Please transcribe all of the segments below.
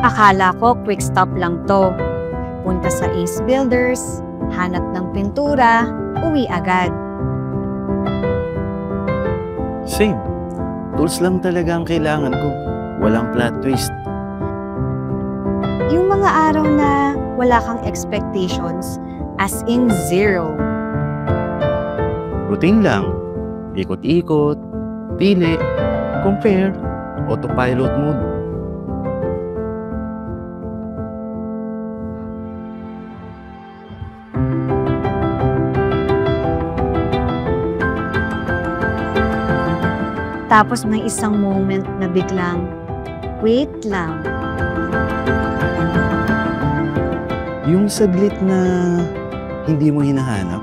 Akala ko quick stop lang to. Punta sa Ace Builders, hanap ng pintura, uwi agad. Same. Tools lang talaga ang kailangan ko. Walang plot twist. Yung mga araw na wala kang expectations, as in zero. Routine lang. Ikot-ikot, pili, compare, autopilot mode. Tapos may isang moment na biglang, wait lang. Yung saglit na hindi mo hinahanap.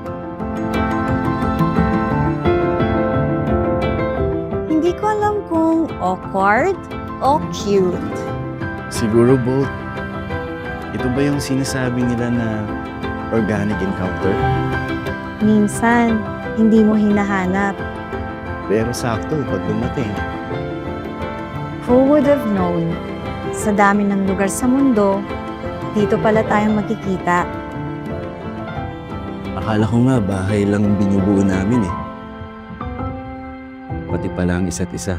Hindi ko alam kung awkward o cute. Siguro both. Ito ba yung sinasabi nila na organic encounter? Minsan, hindi mo hinahanap. Pero sakto pag dumating. Who would have known? Sa dami ng lugar sa mundo, dito pala tayo magkikita. Akala ko nga bahay lang binubuo namin eh. Pati pala ang isa't isa.